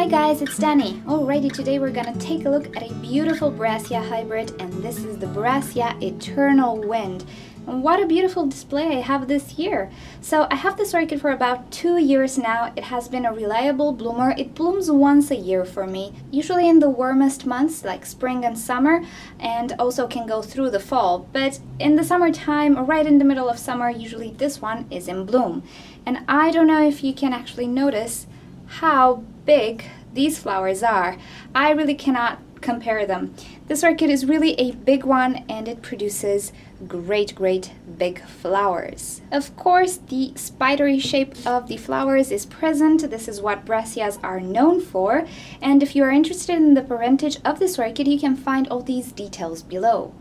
Hi guys, it's Danny. Alrighty, today we're gonna take a look at a beautiful Brassia hybrid, and this is the Brassia Eternal Wind. And what a beautiful display I have this year. So I have this orchid for about 2 years now. It has been a reliable bloomer. It blooms once a year for me, usually in the warmest months like spring and summer, and also can go through the fall. But in the summertime, or right in the middle of summer, usually this one is in bloom. And I don't know if you can actually notice how big these flowers are. I really cannot compare them. This orchid is really a big one, and it produces great big flowers. Of course, the spidery shape of the flowers is present. This is what Brassias are known for, and if you are interested in the parentage of this orchid, you can find all these details below.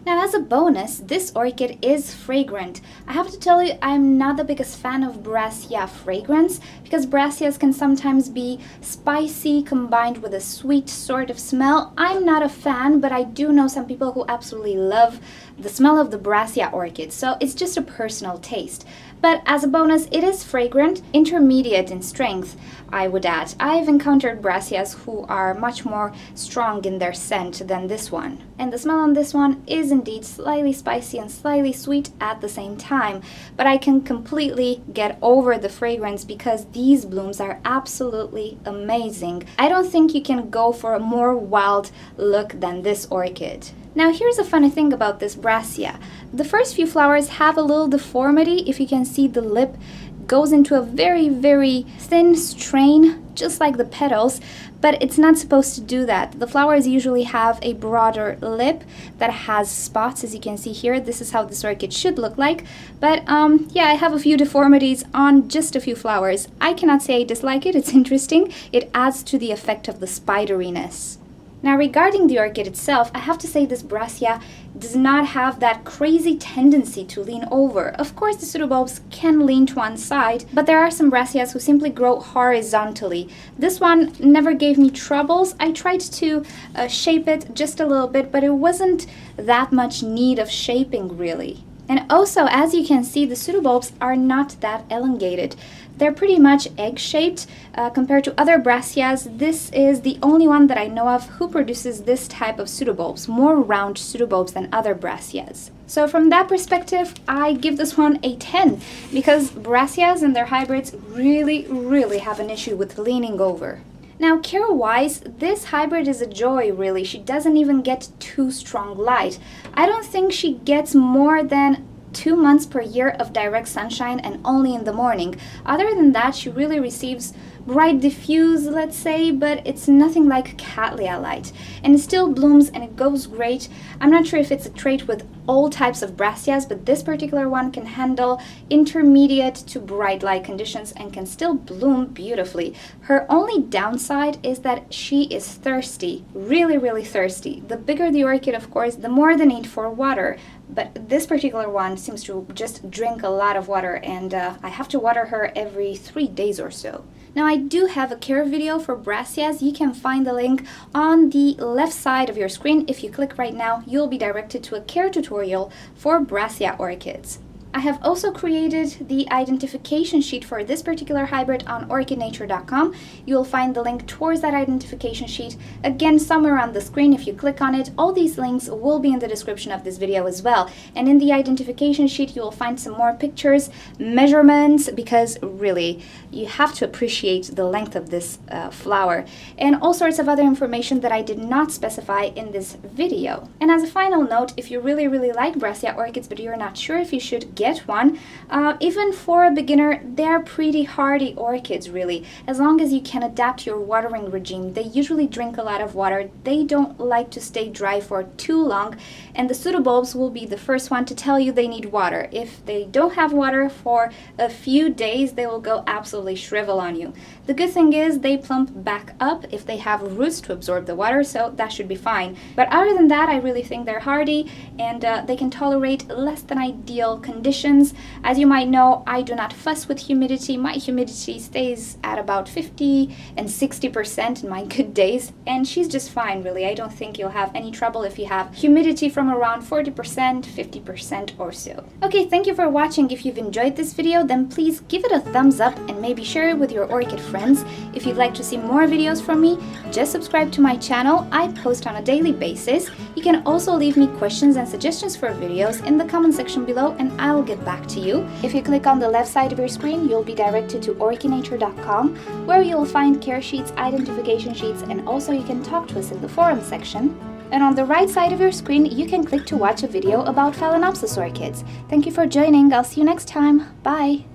Now, as a bonus, this orchid is fragrant. I have to tell you, I'm not the biggest fan of Brassia fragrance because Brassias can sometimes be spicy combined with a sweet sort of smell. I'm not a fan, but I do know some people who absolutely love the smell of the Brassia orchid, so it's just a personal taste. But as a bonus, it is fragrant, intermediate in strength, I would add. I've encountered Brassias who are much more strong in their scent than this one. And the smell on this one is indeed slightly spicy and slightly sweet at the same time. But I can completely get over the fragrance because these blooms are absolutely amazing. I don't think you can go for a more wild look than this orchid. Now here's a funny thing about this Brassia. The first few flowers have a little deformity. If you can see, the lip goes into a very thin strain, just like the petals, but it's not supposed to do that. The flowers usually have a broader lip that has spots, as you can see here. This is how this orchid should look like. But yeah, I have a few deformities on just a few flowers. I cannot say I dislike it. It's interesting. It adds to the effect of the spideriness. Now, regarding the orchid itself, I have to say this Brassia does not have that crazy tendency to lean over. Of course, the pseudobulbs can lean to one side, but there are some Brassias who simply grow horizontally. This one never gave me troubles. I tried to shape it just a little bit, but it wasn't that much need of shaping, really. And also, as you can see, the pseudobulbs are not that elongated. They're pretty much egg-shaped. Compared to other Brassias, this is the only one that I know of who produces this type of pseudobulbs, more round pseudobulbs than other Brassias. So from that perspective, I give this one a 10, because Brassias and their hybrids really have an issue with leaning over. Now, care-wise, this hybrid is a joy, really. She doesn't even get too strong light. I don't think she gets more than 2 months per year of direct sunshine, and only in the morning. Other than that, she really receives bright diffuse, let's say, but it's nothing like Cattleya light. And it still blooms and it goes great. I'm not sure if it's a trait with all types of Brassias, but this particular one can handle intermediate to bright light conditions and can still bloom beautifully. Her only downside is that she is thirsty, really thirsty. The bigger the orchid, of course, the more the need for water. But this particular one seems to just drink a lot of water, and I have to water her every 3 days or so. Now, I do have a care video for Brassias. You can find the link on the left side of your screen. If you click right now, you'll be directed to a care tutorial for Brassia orchids. I have also created the identification sheet for this particular hybrid on orchidnature.com. You'll find the link towards that identification sheet, again, somewhere on the screen. If you click on it, all these links will be in the description of this video as well. And in the identification sheet, you will find some more pictures, measurements, because really, you have to appreciate the length of this flower, and all sorts of other information that I did not specify in this video. And as a final note, if you really like Brassia orchids, but you're not sure if you should get one, even for a beginner, they're pretty hardy orchids, really. As long as you can adapt your watering regime. They usually drink a lot of water. They don't like to stay dry for too long, and the pseudobulbs will be the first one to tell you they need water. If they don't have water for a few days, they will go absolutely shrivel on you. The good thing is they plump back up if they have roots to absorb the water, so that should be fine. But other than that, I really think they're hardy, and they can tolerate less than ideal conditions conditions. As you might know, I do not fuss with humidity. My humidity stays at about 50 and 60% in my good days, and she's just fine, really. I don't think you'll have any trouble if you have humidity from around 40%, 50% or so. Okay, thank you for watching. If you've enjoyed this video, then please give it a thumbs up and maybe share it with your orchid friends. If you'd like to see more videos from me, just subscribe to my channel. I post on a daily basis. You can also leave me questions and suggestions for videos in the comment section below, and I'll get back to you. If you click on the left side of your screen, you'll be directed to orchidnature.com, where you'll find care sheets, identification sheets, and also you can talk to us in the forum section. And on the right side of your screen, you can click to watch a video about Phalaenopsis orchids. Thank you for joining. I'll see you next time. Bye!